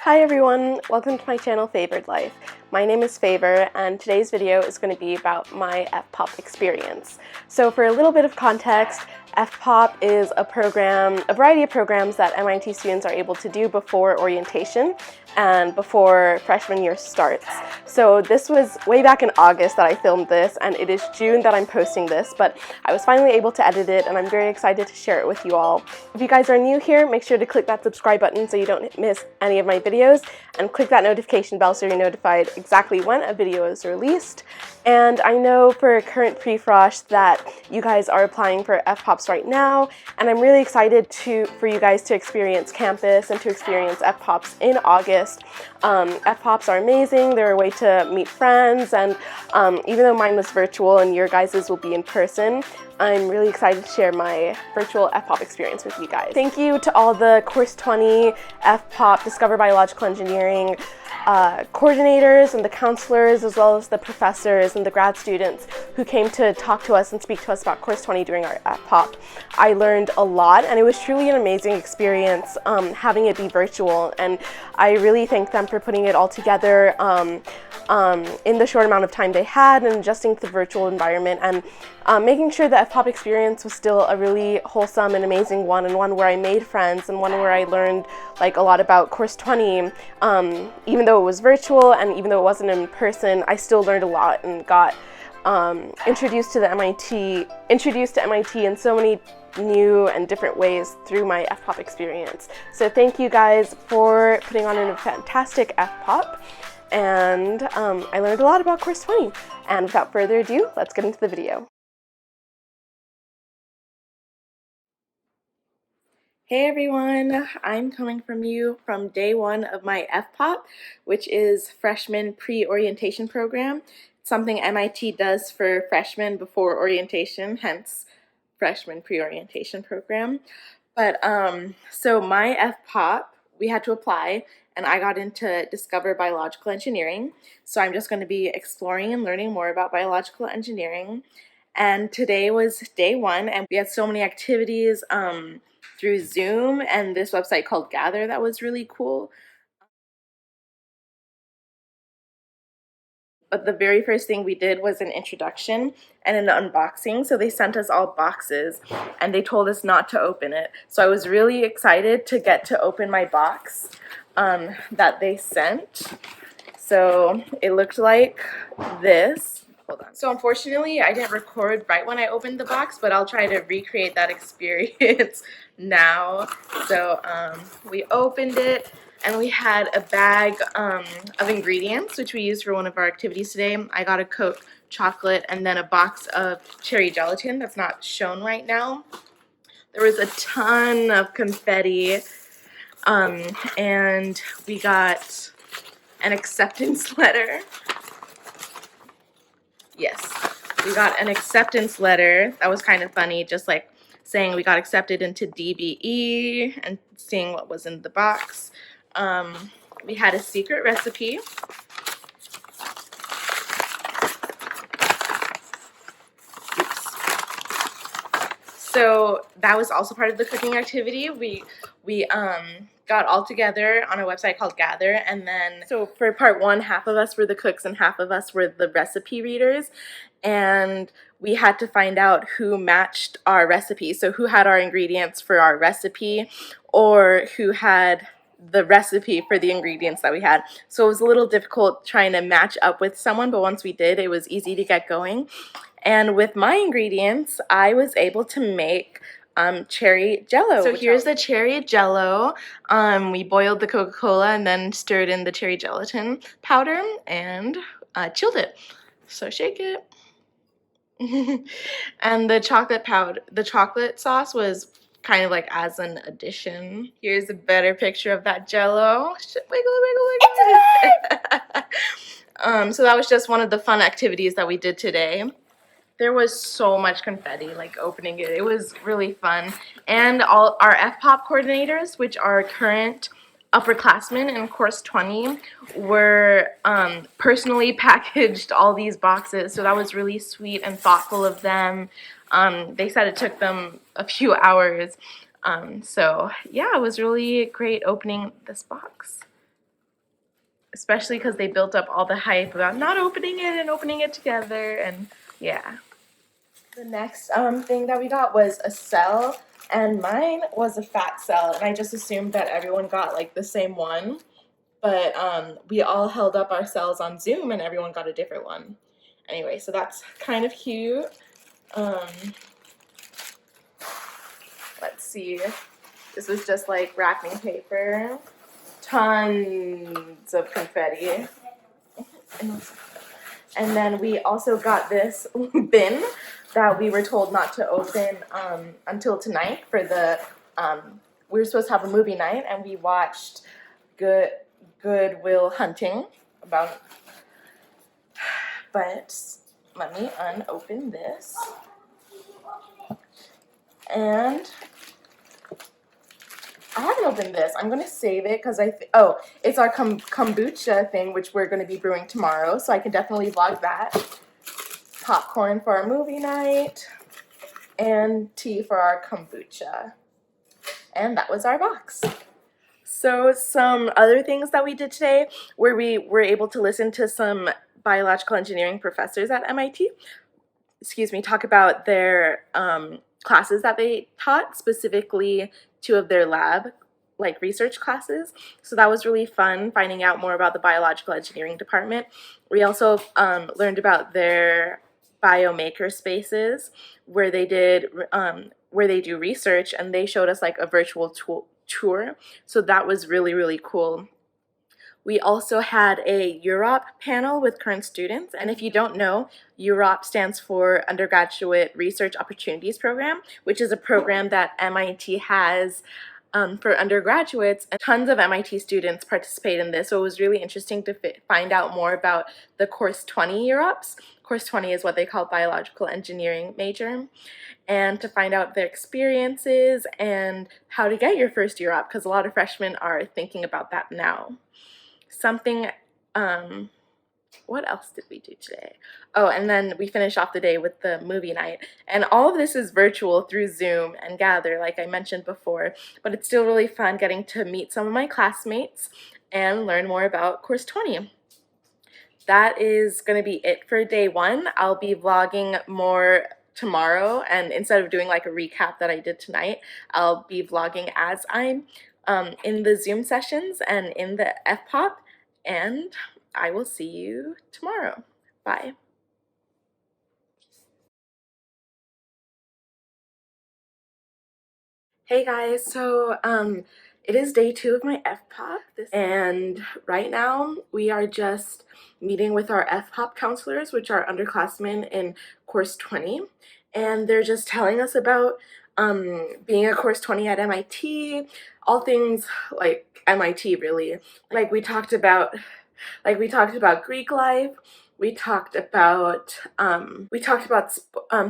Hi everyone, welcome to my channel Favored Life. My name is Favor and today's video is going to be about my FPOP experience. So for a little bit of context, FPOP is a variety of programs that MIT students are able to do before orientation and before freshman year starts. So this was way back in August that I filmed this, and it is June that I'm posting this, but I was finally able to edit it and I'm very excited to share it with you all. If you guys are new here, make sure to click that subscribe button so you don't miss any of my videos, and click that notification bell so you're notified exactly when a video is released. And I know for current pre-frosh that you guys are applying for FPOPs right now, and I'm really excited for you guys to experience campus and to experience FPOPs in August. FPOPs are amazing. They're a way to meet friends, and even though mine was virtual and your guys's will be in person, I'm really excited to share my virtual FPOP experience with you guys. Thank you to all the Course 20 FPOP Discover Biological Engineering coordinators and the counselors, as well as the professors and the grad students who came to talk to us and speak to us about Course 20 during our FPOP. I learned a lot, and it was truly an amazing experience having it be virtual, and I really thank them for putting it all together in the short amount of time they had and adjusting to the virtual environment, and making sure the FPOP experience was still a really wholesome and amazing one, and one where I made friends, and one where I learned a lot about Course 20. Even though it was virtual and even though it wasn't in person, I still learned a lot and got introduced to MIT in so many new and different ways through my FPOP experience. So thank you guys for putting on a fantastic FPOP, and I learned a lot about Course 20. And without further ado, let's get into the video. Hey everyone, I'm coming from you from day one of my FPOP, which is Freshman Pre-Orientation Program. It's something MIT does for freshmen before orientation, hence Freshman Pre-Orientation Program. But so my FPOP, we had to apply, and I got into Discover Biological Engineering. So I'm just going to be exploring and learning more about biological engineering. And today was day one, and we had so many activities through Zoom and this website called Gather that was really cool. But the very first thing we did was an introduction and an unboxing. So they sent us all boxes and they told us not to open it. So I was really excited to get to open my box that they sent. So it looked like this. Hold on. So unfortunately, I didn't record right when I opened the box, but I'll try to recreate that experience now. So we opened it, and we had a bag of ingredients, which we used for one of our activities today. I got a Coke chocolate and then a box of cherry gelatin that's not shown right now. There was a ton of confetti, and we got an acceptance letter. Yes, we got an acceptance letter. That was kind of funny, just like saying we got accepted into DBE and seeing what was in the box. We had a secret recipe. Oops. So that was also part of the cooking activity. We got all together on a website called Gather, and then so for part one, half of us were the cooks and half of us were the recipe readers, and we had to find out who matched our recipe, so who had our ingredients for our recipe or who had the recipe for the ingredients that we had. So it was a little difficult trying to match up with someone, but once we did, it was easy to get going. And with my ingredients, I was able to make cherry Jello. So here's the cherry Jello. We boiled the Coca-Cola and then stirred in the cherry gelatin powder and chilled it. So shake it. And the chocolate sauce was kind of like as an addition. Here's a better picture of that Jello. Wiggle, wiggle, wiggle. So that was just one of the fun activities that we did today. There was so much confetti, like opening it. It was really fun. And all our FPOP coordinators, which are current upperclassmen in Course 20, were personally packaged all these boxes. So that was really sweet and thoughtful of them. They said it took them a few hours. So yeah, it was really great opening this box. especially because they built up all the hype about not opening it and opening it together, and yeah. The next thing that we got was a cell, and mine was a fat cell, and I just assumed that everyone got like the same one, but we all held up our cells on Zoom and everyone got a different one. Anyway, so that's kind of cute. Let's see. This was just like wrapping paper. Tons of confetti. And then we also got this bin that we were told not to open until tonight for the, we were supposed to have a movie night, and we watched Good Will Hunting about, but let me unopen this. And I haven't opened this. I'm going to save it because it's our kombucha thing, which we're going to be brewing tomorrow, so I can definitely vlog that. Popcorn for our movie night, and tea for our kombucha. And that was our box. So some other things that we did today were we were able to listen to some biological engineering professors at MIT, talk about their classes that they taught, specifically 2 of their lab research classes. So that was really fun, finding out more about the biological engineering department. We also learned about their biomaker spaces where they do research, and they showed us like a virtual tour. So that was really, really cool. We also had a UROP panel with current students, and if you don't know, UROP stands for Undergraduate Research Opportunities Program, which is a program that MIT has for undergraduates, and tons of MIT students participate in this, so it was really interesting to find out more about the Course 20 UROPs. Course 20 is what they call biological engineering major, and to find out their experiences and how to get your first UROP, because a lot of freshmen are thinking about that now. What else did we do today? Oh, and then we finish off the day with the movie night. And all of this is virtual through Zoom and Gather, like I mentioned before, but it's still really fun getting to meet some of my classmates and learn more about Course 20. That is going to be it for day 1. I'll be vlogging more tomorrow, and instead of doing like a recap that I did tonight, I'll be vlogging as I'm in the Zoom sessions and in the FPOP, and I will see you tomorrow. Bye. Hey guys, so it is day 2 of my FPOP, and right now we are just meeting with our FPOP counselors, which are underclassmen in Course 20, and they're just telling us about being a Course 20 at MIT, all things like MIT really. Like we talked about Greek life. We talked about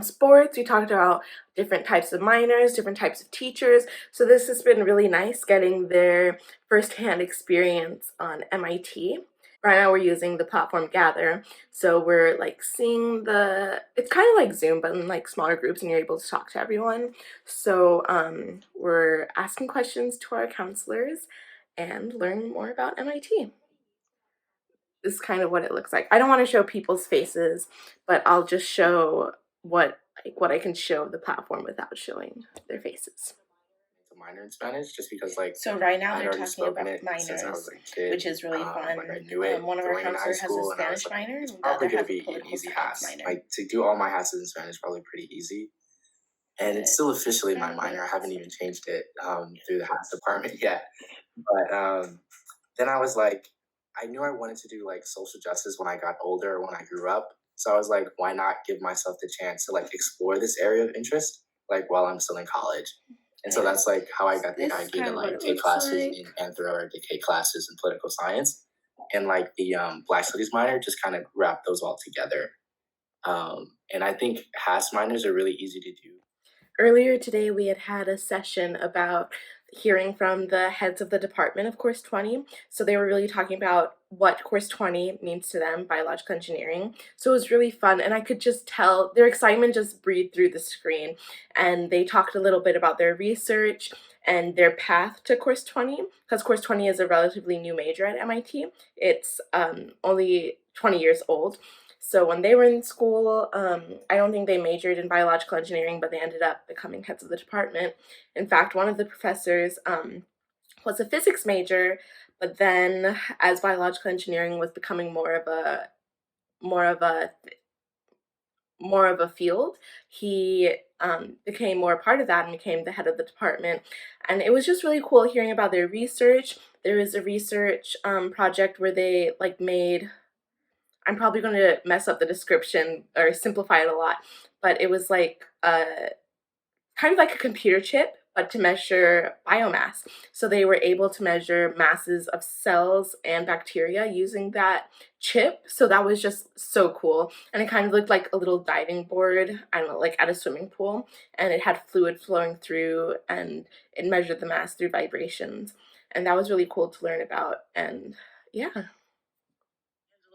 sports. We talked about different types of minors, different types of teachers. So this has been really nice getting their firsthand experience on MIT. Right now we're using the platform Gather, so we're like seeing it's kind of like Zoom, but in like smaller groups, and you're able to talk to everyone. So we're asking questions to our counselors and learn more about MIT. This is kind of what it looks like. I don't want to show people's faces, but I'll just show what I can show of the platform without showing their faces. A minor in Spanish, just because So right now they're talking about minors, which is really fun. I knew it. One of our going into high counselors has a school, and I was Spanish like, minor, it's and the probably other gonna has a be an political easy science HAS. minor. Like to do all my HASs in Spanish is probably pretty easy. And it's still officially my minor. I haven't even changed it through the HAS department yet. But then I was like, I knew I wanted to do like social justice when I got older, when I grew up. So I was like, why not give myself the chance to like explore this area of interest, like while I'm still in college. And so that's like how I got the idea to like take classes in anthro or take classes in political science, and like the Black Studies minor just kind of wrap those all together. And I think HAS minors are really easy to do. Earlier today, we had a session about hearing from the heads of the department of Course 20. So they were really talking about what Course 20 means to them, biological engineering. So it was really fun, and I could just tell their excitement just breathed through the screen. And they talked a little bit about their research and their path to Course 20, because Course 20 is a relatively new major at MIT. It's only 20 years old. So when they were in school, I don't think they majored in biological engineering, but they ended up becoming heads of the department. In fact, one of the professors was a physics major, but then as biological engineering was becoming more of a field, he became more a part of that and became the head of the department. And it was just really cool hearing about their research. There was a research project where they made, I'm probably going to mess up the description or simplify it a lot, but it was kind of like a computer chip, but to measure biomass. So they were able to measure masses of cells and bacteria using that chip. So that was just so cool. And it kind of looked like a little diving board, I don't know, like at a swimming pool. And it had fluid flowing through, and it measured the mass through vibrations. And that was really cool to learn about. And yeah.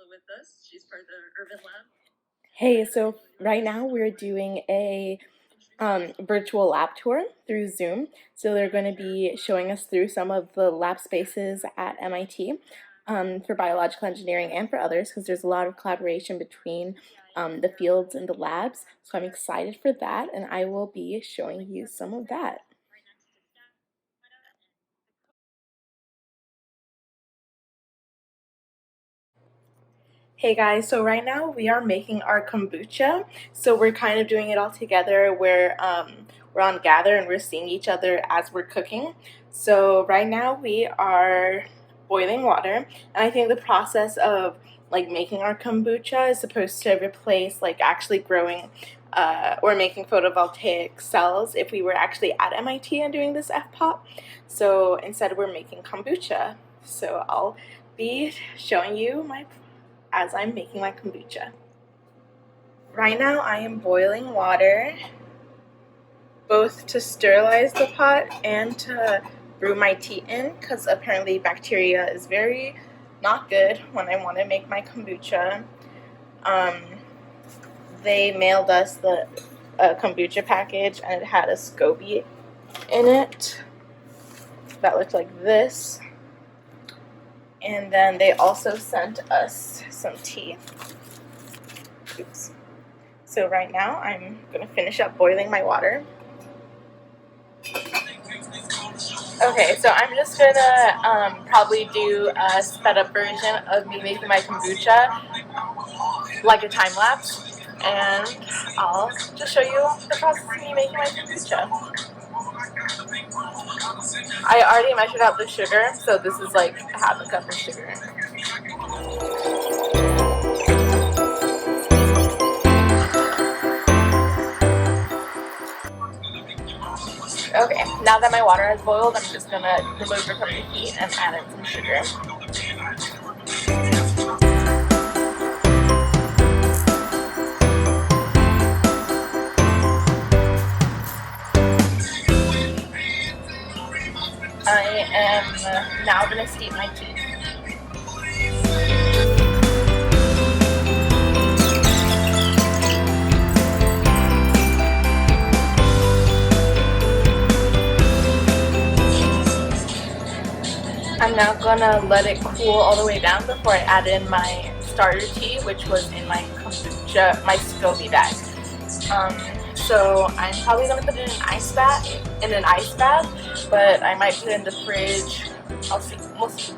With us. She's part of the Urban Lab. Hey, so right now we're doing a virtual lab tour through Zoom. So they're going to be showing us through some of the lab spaces at MIT for biological engineering and for others, because there's a lot of collaboration between the fields and the labs. So I'm excited for that, and I will be showing you some of that. Hey guys, so right now we are making our kombucha. So we're kind of doing it all together. We're on Gather and we're seeing each other as we're cooking. So right now we are boiling water, and I think the process of making our kombucha is supposed to replace actually growing or making photovoltaic cells if we were actually at MIT and doing this FPOP. So instead we're making kombucha. So I'll be showing you as I'm making my kombucha. Right now I am boiling water, both to sterilize the pot and to brew my tea in, because apparently bacteria is very not good when I want to make my kombucha. They mailed us the kombucha package, and it had a SCOBY in it that looked like this. And then they also sent us some tea. Oops. So right now I'm going to finish up boiling my water. Okay, so I'm just going to probably do a sped up version of me making my kombucha, like a time lapse. And I'll just show you the process of me making my kombucha. I already measured out the sugar, so this is like half a cup of sugar. Okay, now that my water has boiled, I'm just gonna remove it from the heat and add in some sugar. I am now gonna steep my tea. I'm now gonna let it cool all the way down before I add in my starter tea, which was in my kombucha, my SCOBY bag. So I'm probably gonna put it in an ice bath, but I might put it in the fridge. I'll see. We'll see.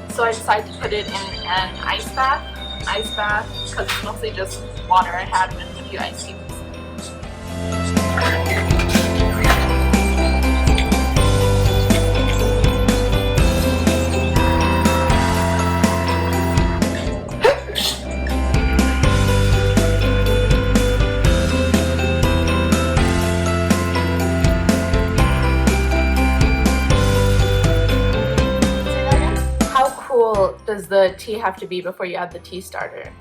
So I decided to put it in an ice bath, because it's mostly just water I had with a few ice cubes. does the tea have to be before you add the tea starter?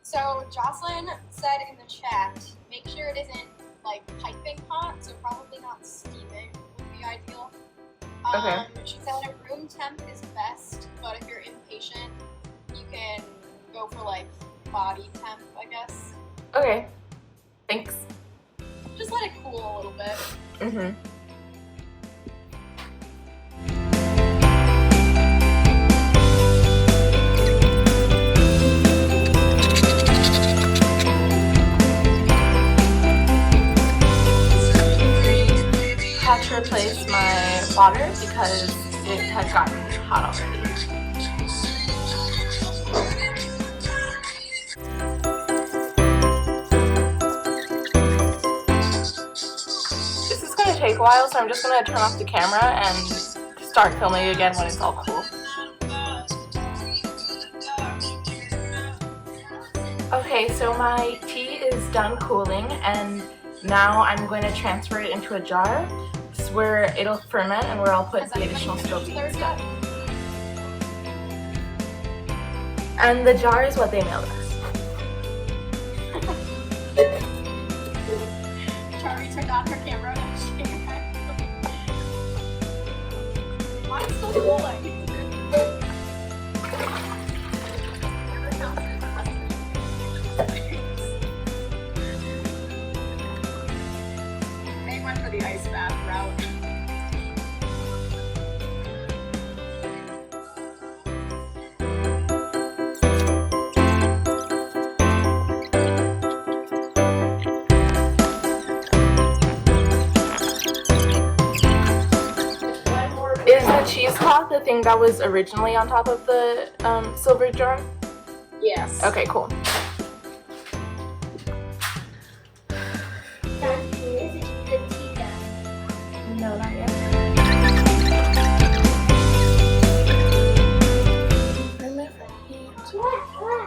So Jocelyn said in the chat, make sure it isn't like piping hot, so probably not steaming would be ideal. Okay. She said a room temp is best, but if you're impatient, you can go for like body temp, I guess. Okay. Thanks. Just let it cool a little bit. Mm-hmm. Had to replace my water because it had gotten hot already. This is going to take a while, so I'm just going to turn off the camera and start filming again when it's all cool. Okay, so my tea is done cooling, and now I'm going to transfer it into a jar. This is where it'll ferment and where I'll put the additional scoby and stuff. And the jar is what they mailed us. Charlie turned on her camera and she came back. Mine's still cooling. They went for the ice bath route. Is the cheesecloth the thing that was originally on top of the silver jar? Yes. Okay, cool. No, not yet.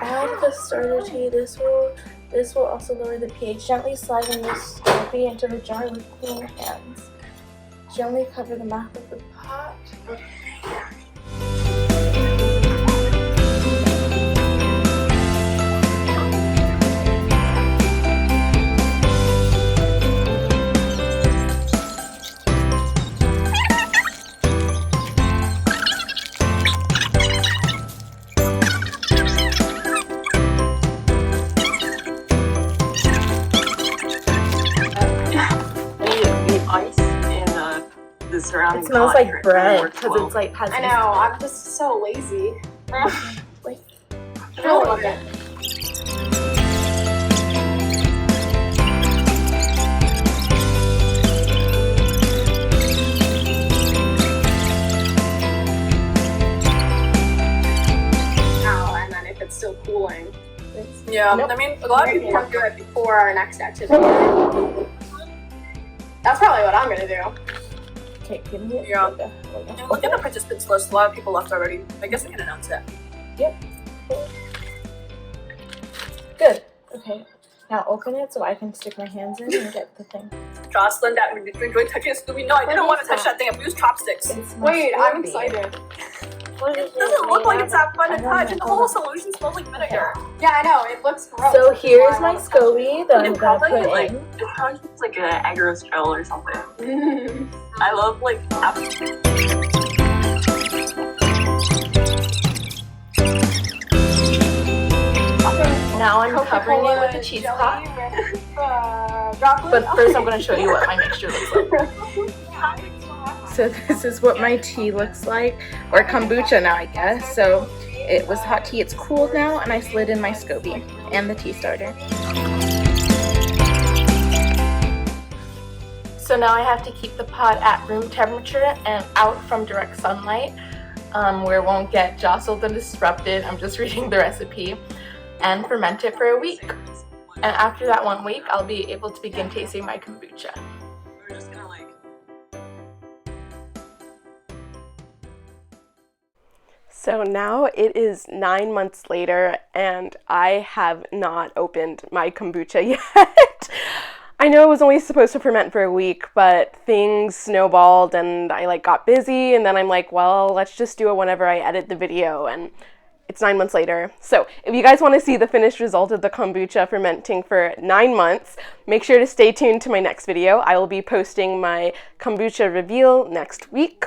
Add the starter tea. This will also lower the pH. Gently sliding this coffee into the jar with clean hands. Gently cover the mouth of the pot. Surrounding It smells pot like here. bread Works because well. it's like has. I know, I'm just so lazy. Like, I don't want it. Now, and then if it's still cooling. Yeah, Nope. I mean, a lot of people We'll do it before our next activity. That's probably what I'm gonna do. okay, give me it. Yeah. Look at the participants list. A lot of people left already. I guess I can announce it. Good. Okay. Now open it so I can stick my hands in and get the thing. Jocelyn, that we enjoyed touching a Scooby. No, I didn't want to touch that thing. I used chopsticks. It It's my Wait, I'm Scooby. excited. doesn't look like it's that fun to touch. And the whole solution smells like vinegar. Yeah, I know, it looks gross. So That's here's why I my wanna touch SCOBY that I'm It gonna probably put like in. it probably looks like an agarose gel or something. it. I love like Now I'm covering it with a cheesecloth. But first I'm going to show you what my mixture looks like. So this is what my tea looks like, or kombucha now I guess. So it was hot tea, it's cooled now, and I slid in my SCOBY and the tea starter. So now I have to keep the pot at room temperature and out from direct sunlight, where it won't get jostled and disrupted. I'm just reading the recipe. And ferment it for a week. And after that 1 week, I'll be able to begin tasting my kombucha. we're just gonna like So now it is 9 months later, and I have not opened my kombucha yet. I know it was only supposed to ferment for a week, but things snowballed and I got busy, and then I'm like, well, let's just do it whenever I edit the video, and it's 9 months later. So if you guys want to see the finished result of the kombucha fermenting for 9 months, make sure to stay tuned to my next video. I will be posting my kombucha reveal next week.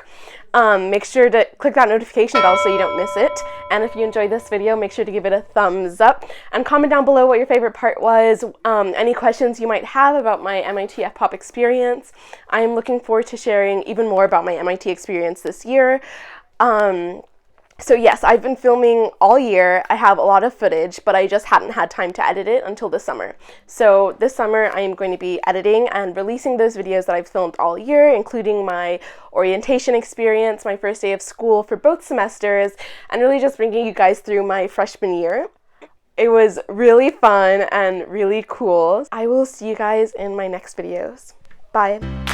Make sure to click that notification bell so you don't miss it. And if you enjoyed this video, make sure to give it a thumbs up and comment down below what your favorite part was, any questions you might have about my MIT FPOP experience. I am looking forward to sharing even more about my MIT experience this year. So yes, I've been filming all year. I have a lot of footage, but I just hadn't had time to edit it until this summer. So this summer I am going to be editing and releasing those videos that I've filmed all year, including my orientation experience, my first day of school for both semesters, and really just bringing you guys through my freshman year. It was really fun and really cool. I will see you guys in my next videos. Bye.